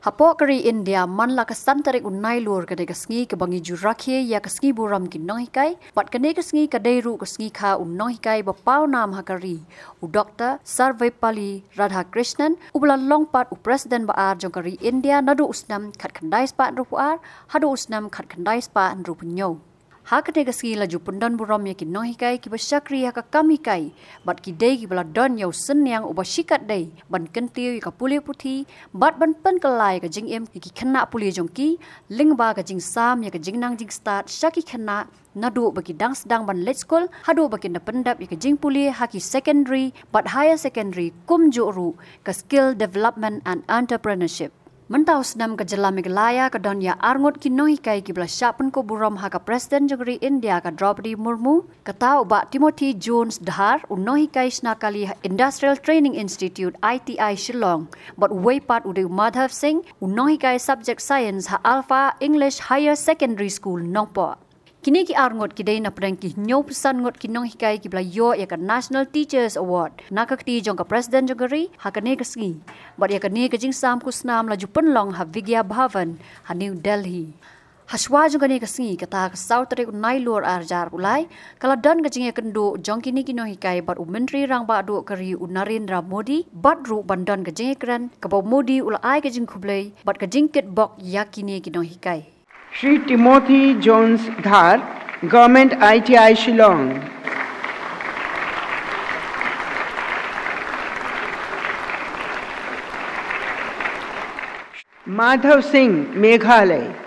Hapok kari India man la kasan tarik unai lur kadai kasngi kebangi jurakhe ya kasngi buram ki hikai pat kadai kasngi kadai ru kasngi kha hikai bapau nam hakari u Dr. Sarvepalli Radhakrishnan ubla longpat u President baar jongkari India nadu usnam khat khandai spa rupuar hadu usnam khat khandai spa rupunyo. Hakane kasngi laju pundan buram ya ki hikai ki basyakri ya ka kam hikai bat ki dei ki bala don yau sen yang ubashikat dei ban kentiu ka puli puthi bat ban pen kelai ka jing em ki khana puli jongki lingba ka jing sam ya ka jing nang jing start shaki khana nadu bagi dang sedang ban let school hadu bagi na pendap ya ka jing puli haki secondary but higher secondary kum juru ka skill development and entrepreneurship. Mentau senam ke jela Meghalaya ke don ya arngot ki hikai ki bla syapen ko buram ha ka Presiden Jogeri India ka Draupadi Murmu kata ba Timothy Jones Dhar hikai shna kali Industrial Training Institute ITI Shillong but way part ude Madhav Singh hikai subject science ha Alpha English Higher Secondary School Nongpo. Kini ki arngot ki dei na preng ki nyo pesan ngot ki hikai ki bla yo ya ka National Teachers Award nakakti jong ka President Jogeri ha ka ne kasngi bat ya ka ne ka jing sam kusnam laju penlong ha Vigya Bhavan ha New Delhi. Haswa jong ka ne kasngi kata ka South Tarik unai lur arjar ulai kala dan ka jing ya kendo jong kini ki hikai bat u menteri rang ba do kari u Narendra Modi bat ru bandan ka jing kran ka ba Modi ulai ka jing khublei bat ka jing kit bok ya kini ki hikai. Shri Timothy Jones Dhar, Government ITI Shillong. Madhav Singh, Meghalaya.